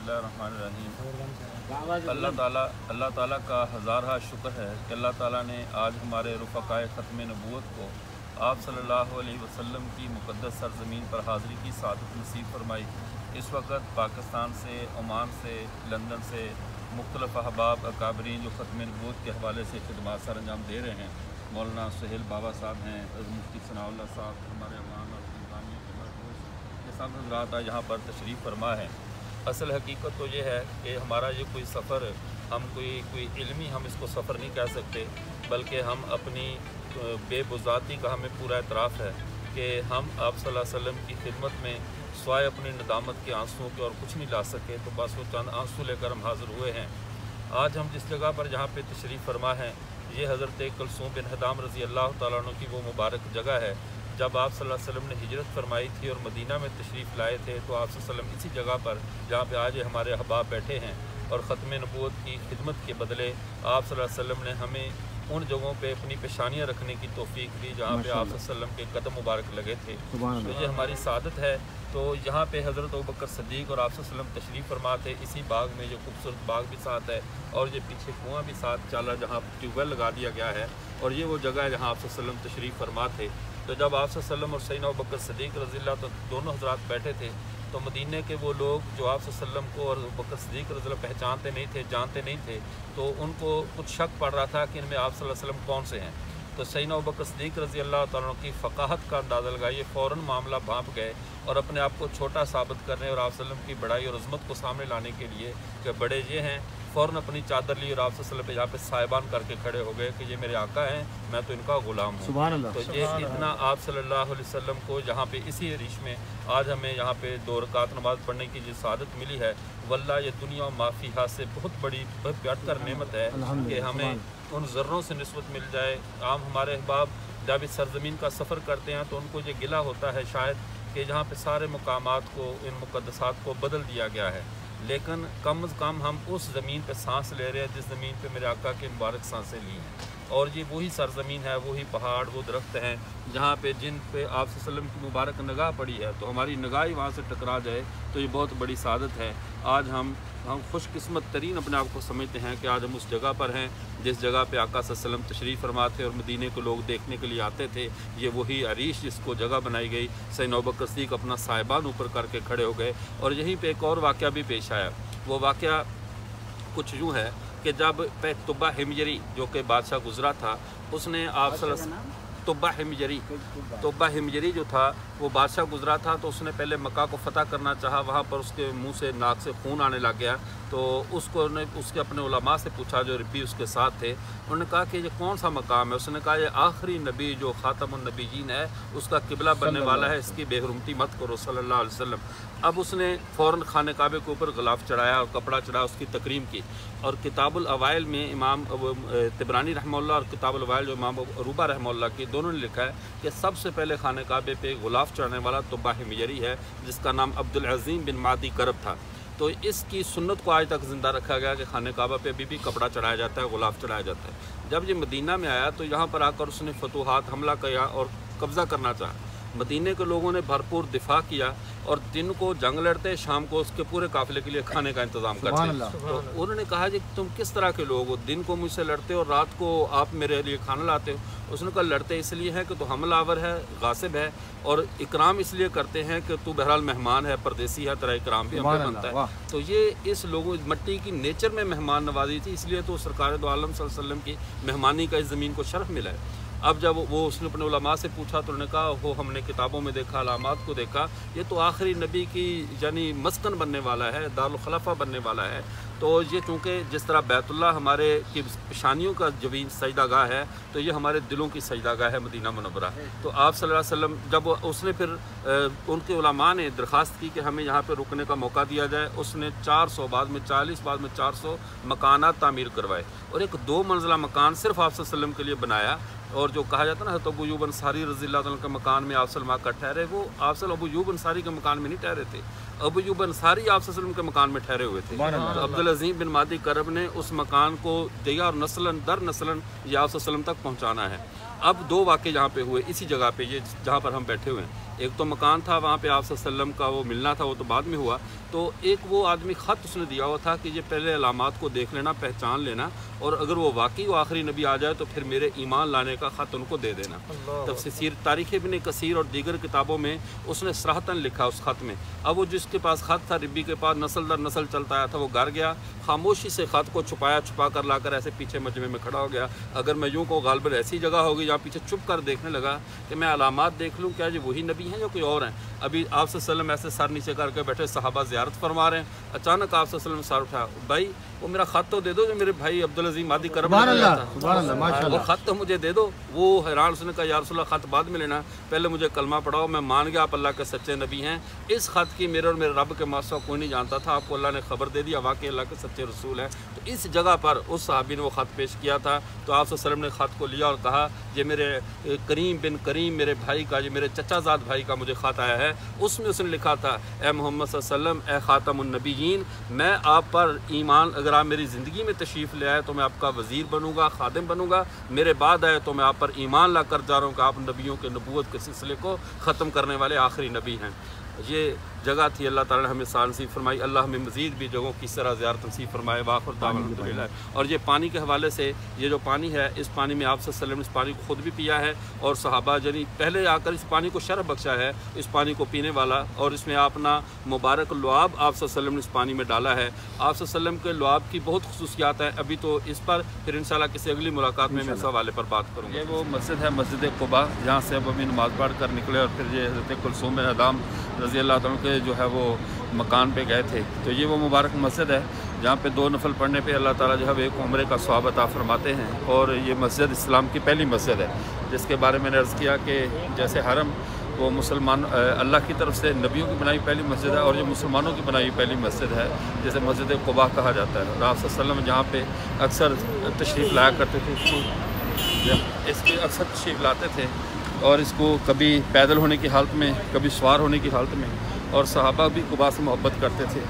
बिस्मिल्लाहिर्रहमानिर्रहीम। अल्लाह ताला का हज़ारहा शुक्र है कि अल्लाह ताला ने आज हमारे रुफ़क़ाए ख़त्म नबूवत को आप सल्लल्लाहु अलैहि वसल्लम की मुक़द्दस सरज़मीन पर हाज़िरी की सादत नसीब फरमाई। इस वक्त पाकिस्तान से, ओमान से, लंदन से मुख्तलिफ़ अहबाब अकाबरीन जो ख़त्म नबूवत के हवाले से खिदमत सर अंजाम दे रहे हैं, मौलाना सुहेल बाबा साहब हैं, मुफ्ती सनाउल्लाह साहब, हमारे अमान और सुल्तानिया के मरकूज़, ये सब हज़रात आज यहाँ पर तशरीफ़ फरमा है। असल हकीकत तो ये है कि हमारा ये कोई सफ़र, हम कोई इल्मी हम इसको सफ़र नहीं कह सकते, बल्कि हम अपनी बेबुज़ाती का हमें पूरा एतराफ़ है कि हम आप सल्लल्लाहु अलैहि वसल्लम की खिदमत में स्वाय अपनी नदामत के आंसुओं के और कुछ नहीं ला सके, तो बस वो चंद आंसू लेकर हम हाज़िर हुए हैं। आज हम जिस जगह पर जहाँ पे तशरीफ़ फरमा है, ये हज़रत कुलसूम बिन हदाम रज़ी अल्लाह तआला अन्हु की वो मुबारक जगह है। जब आप सल्लल्लाहु अलैहि वसल्लम ने हिजरत फरमाई थी और मदीना में तशरीफ़ लाए थे, तो आप सल्लल्लाहु अलैहि वसल्लम इसी जगह पर जहाँ पे आज हमारे अहबाब बैठे हैं और ख़त्म नबूवत की खिदमत के बदले आप सल्लल्लाहु अलैहि वसल्लम ने हमें उन जगहों पे अपनी पेशानियाँ रखने की तौफीक दी जहाँ पे आप सल्लल्लाहु अलैहि वसल्लम के कदम मुबारक लगे थे। तो ये हमारी सादत है। तो यहाँ पे हज़रत अबू बकर सिद्दीक़ और आप सल्लल्लाहु अलैहि वसल्लम तशरीफ़ फरमा थे। इसी बाग में जो खूबसूरत बाग भी साथ है और ये पीछे कुआँ भी साथ चला जहाँ ट्यूबवेल लगा दिया गया है, और ये वो जगह है जहाँ आप सल्लल्लाहु अलैहि वसल्लम तशरीफ़ फरमा थे। तो जब आप सल्लल्लाहु अलैहि वसल्लम और सैयदना अबू बकर सिद्दीक़ रज़ियल्लाहु तो दोनों हज़रात बैठे थे, तो मदीने के वो लोग जो आप सल्लल्लाहु अलैहि वसल्लम को और अबू बकर सिद्दीक़ रज़ियल्लाहु पहचानते नहीं थे, जानते नहीं थे, तो उनको कुछ शक पड़ रहा था कि इनमें आप सल्लल्लाहु अलैहि वसल्लम कौन से हैं। तो सैयदना अबू बकर सिद्दीक़ रज़ियल्लाहु तआला अन्हु की फ़क़ाहत का अंदाज़ा लगाइए, फ़ौरन मामला भांप गए और अपने आप को छोटा साबित करने और आप सल्लल्लाहु अलैहि वसल्लम की बड़ाई और अज़मत को सामने लाने के लिए कि बड़े ये हैं, फ़ौरन अपनी चादर ली और आप सल्लल्लाहु अलैहि वसल्लम पे यहाँ पे साहिबान करके खड़े हो गए कि ये मेरे आका हैं, मैं तो इनका ग़ुलाम हूँ। तो ये इतना आप सल्लल्लाहु अलैहि वसल्लम को यहाँ पे इसी रिश में आज हमें यहाँ पे 2 रकात नमाज़ पढ़ने की जो सादत मिली है, वल्लाह ये दुनिया और माफ़ीहा से बहुत बड़ी बढ़कर नेमत है कि हमें उन ज़र्रों से निस्बत मिल जाए। आम हमारे अहबाब जब इस सरज़मीन का सफ़र करते हैं तो उनको ये गिला होता है शायद कि जहाँ पे सारे मकामात को, इन मुक़द्दसात को बदल दिया गया है, लेकिन कम अज़ कम हम उस ज़मीन पे सांस ले रहे हैं जिस ज़मीन पे मेरे आका की मुबारक सांसें ली हैं, और ये वही सरज़मीन है, वही पहाड़, वो दरख्त हैं जहाँ पे जिन पे आप सल्लल्लाहु अलैहि वसल्लम की मुबारक निगाह पड़ी है, तो हमारी निगाह ही वहाँ से टकरा जाए तो ये बहुत बड़ी सादत है। आज हम खुशकिस्मत तरीन अपने आप को समझते हैं कि आज हम उस जगह पर हैं जिस जगह पे आका सल्लल्लाहु अलैहि वसल्लम तशरीफ़ फरमा थे और मदीने को लोग देखने के लिए आते थे। ये वही अरीश जिसको जगह बनाई गई, सैयदना अबू बकर सिद्दीक़ अपना साहिबान ऊपर करके खड़े हो गए। और यहीं पे एक और वाक़या भी पेश आया। वो वाक़या कुछ यूँ है कि जब तुब्बा हिमयरी जो कि बादशाह गुजरा था, उसने आप तुब्बा हिमयरी जो था वो बादशाह गुजरा था, तो उसने पहले मक्का को फ़तह करना चाहा। वहाँ पर उसके मुंह से, नाक से खून आने लग गया, तो उसके अपने उलमा से पूछा जो रब्बी उसके साथ थे। उन्होंने कहा कि ये कौन सा मकाम है? उसने कहा ये आखिरी नबी जो ख़ातमुन नबीयीन है उसका किबला बनने वाला है, इसकी बेहरुमती मत करो सल्लल्लाहु अलैहि वसल्लम। अब उसने फ़ौरन खाने काबे के ऊपर ग़िलाफ़ चढ़ाया और कपड़ा चढ़ाया, उसकी तकरीम की। और किताबुल अवाइल में इमाम तिबरानी रहमतुल्लाह और किताबुल अवाइल जो इमाम अरूबा रहमतुल्लाह की दोनों ने लिखा है कि सबसे पहले खाने काबे पे ग़िलाफ़ चढ़ाने वाला तुब्बा हिमयरी है, जिसका नाम अब्दुल अज़ीम बिन मादी करब था। तो इसकी सुन्नत को आज तक ज़िंदा रखा गया कि खाने काबा पे अभी भी कपड़ा चढ़ाया जाता है, ग़िलाफ़ चढ़ाया जाता है। जब ये मदीना में आया तो यहाँ पर आकर उसने फतूहात, हमला किया और कब्ज़ा करना चाहा। मदीने के लोगों ने भरपूर दिफा किया और दिन को जंग लड़ते, शाम को उसके पूरे काफ़िले के लिए खाने का इंतज़ाम करते। तो उन्होंने कहा कि तुम किस तरह के लोग हो, दिन को मुझसे लड़ते हो और रात को आप मेरे लिए खाना लाते हो। उसने कहा लड़ते इसलिए हैं कि तू हमलावर है, गासिब है, और इकराम इसलिए करते हैं कि तू बहरहाल मेहमान है, परदेसी है, तेरा इकराम भी हमें बनता है। तो ये इस लोगों मट्टी की नेचर में मेहमान नवाजी थी, इसलिए तो सरकार दो आलम सल्लल्लाहु अलैहि वसल्लम की मेहमानी का इस ज़मीन को शरफ मिला है। अब जब वो उसने अपने उलमा से पूछा तो उन्होंने कहा वो हमने किताबों में देखा, अलामात को देखा, ये तो आखिरी नबी की यानी मस्कन बनने वाला है, दारुल खलाफा बनने वाला है। तो ये चूँकि जिस तरह बैतुल्लाह हमारे की पेशानियों का जमीन सजदागाह है, तो ये हमारे दिलों की सजदागाह है मदीना मुनव्वरा। तो आप सल्लल्लाहु अलैहि वसल्लम जब उसने फिर उनके उलमा ने दरख्वास्त की कि हमें यहाँ पे रुकने का मौका दिया जाए, उसने 400 बाद में 40 बाद में 400 मकानात तामीर करवाए और एक 2 मंजिला मकान सिर्फ आप सल्लल्लाहु अलैहि वसल्लम के लिए बनाया। और जो कहा जाता है ना, तो अबू अय्यूब अंसारी रज़ियल्लाहु अन्हु के मकान में आप सल्लल्लाहु अलैहि वसल्लम ठहरे, वो आप सल्लल्लाहु अबू अय्यूब अंसारी के मकान में नहीं ठहरे थे, अबू अय्यूब अंसारी आप सल्लल्लाहु अलैहि वसल्लम के मकान में ठहरे हुए थे। तो अब्दुल अज़ीम बिन मादी करब ने उस मकान को दिया और नस्लन दर नस्लन ये आप सल्लल्लाहु अलैहि वसल्लम तक पहुँचाना है। अब 2 वाक़े यहाँ पे हुए इसी जगह पे, ये जहाँ पर हम बैठे हुए हैं। ایک تو مکان تھا وہاں پہ آپ صلی اللہ علیہ وسلم کا وہ ملنا تھا، وہ تو بعد میں ہوا، تو ایک وہ آدمی خط اس نے دیا ہوا تھا کہ یہ پہلے علامات کو دیکھ لینا، پہچان لینا، اور اگر وہ واقعی وہ آخری نبی آ جائے تو پھر میرے ایمان لانے کا خط ان کو دے دینا۔ تفسیر تاریخ ابن کثیر اور دیگر کتابوں میں اس نے صراحتاً لکھا اس خط میں۔ اب وہ جس کے پاس خط تھا ربی کے پاس نسل در نسل چلتا آیا تھا، وہ گھر گیا، خاموشی سے خط کو چھپا کر لا کر ایسے پیچھے مجمع میں کھڑا ہو گیا۔ اگر میں یوں کو غالباً ایسی جگہ ہوگی جہاں پیچھے چھپ کر دیکھنے لگا کہ میں علامات دیکھ لوں کیا یہ وہی نبی ہیں یا کوئی اور ہیں۔ ابھی آپ صلی اللہ علیہ وسلم ایسے سر نیچے کر کے بیٹھے، صحابہ زیارت فرما رہے ہیں، اچانک آپ صلی اللہ علیہ وسلم سر اٹھا، بھائی وہ میرا خط تو دے دو جو میرے بھائی عبدالعظیم مادی کرم نے دیا تھا، وہ خط تو مجھے دے دو۔ وہ حیران، اس نے کہا یا رسول اللہ خط بعد میں لینا، پہلے مجھے کلمہ پڑھاؤ، میں مان گیا آپ اللہ کے سچے نبی ہیں۔ اس خط کی میرے اور میرے رب کے ماسوا کوئی نہیں جانتا تھا، آپ کو اللہ نے خبر دے دیا واقعی اللہ کے سچے رسول ہیں۔ تو اس جگہ پر اس صحابی نے وہ خط پیش کیا تھا، تو آپ صلی اللہ علیہ وسلم نے خط کو لیا اور کہا یہ میرے کریم بن کریم میرے بھائی کا، یہ میرے چچا زاد بھائی کا مجھے خط آیا ہے۔ اس میں اس نے لکھا تھا اے محمد صلی اللہ علیہ وسلم، اے خاتم النبیین، میں آپ پر ایمان، اگر آپ میری زندگی میں تشریف لے آئے تو میں آپ کا وزیر بنوں گا، خادم بنوں گا، میرے بعد آئے تو میں آپ پر ایمان لا کر جا رہا ہوں کہ آپ نبیوں کے نبوت کے سلسلے کو ختم کرنے والے آخری نبی ہیں۔ یہ جگہ تھی، اللہ تعالیٰ نے ہمیں سال نصیب فرمائی، اللہ ہمیں مزید بھی جگہوں کی اس طرح زیارت نصیب فرمائے۔ واخر دعوانا الحمدللہ۔ اور یہ پانی کے حوالے سے، یہ جو پانی ہے اس پانی میں آپ صلی اللہ علیہ وسلم نے اس پانی کو خود بھی پیا ہے، اور صحابہ یعنی پہلے آ کر اس پانی کو شرف بخشا ہے اس پانی کو پینے والا، اور اس میں اپنا مبارک لعاب آپ صلی اللہ علیہ وسلم نے اس پانی میں ڈالا ہے۔ آپ صلی اللہ علیہ وسلم کے لعاب کی بہت خصوصیات ہیں، ابھی تو اس پر پھر انشاءاللہ کسی اگلی ملاقات میں اس حوالے پر بات کروں گا۔ یہ وہ مسجد ہے، مسجد قباء، جہاں سے اب ابھی نماز پڑھ کر نکلے اور پھر یہ حضرت کلثوم بن ادام رضی اللہ تعالیٰ کے جو ہے وہ مکان پہ گئے تھے۔ تو یہ وہ مبارک مسجد ہے جہاں پہ 2 نفل پڑھنے پہ اللہ تعالیٰ جو ہے ایک عمرے کا ثواب عطا فرماتے ہیں، اور یہ مسجد اسلام کی پہلی مسجد ہے، جس کے بارے میں نے عرض کیا کہ جیسے حرم وہ مسلمان اللہ کی طرف سے نبیوں کی بنائی پہلی مسجد ہے، اور یہ مسلمانوں کی بنائی پہلی مسجد ہے، جیسے مسجد قباء کہا جاتا ہے۔ اور آپ صلی اللہ علیہ وسلم جہاں پہ اکثر تشریف لایا کرتے تھے، اس کی اکثر تشریف لاتے تھے، اور اس کو کبھی پیدل ہونے کی حالت میں، کبھی سوار ہونے کی حالت میں، اور صحابہ بھی قباء سے محبت کرتے تھے۔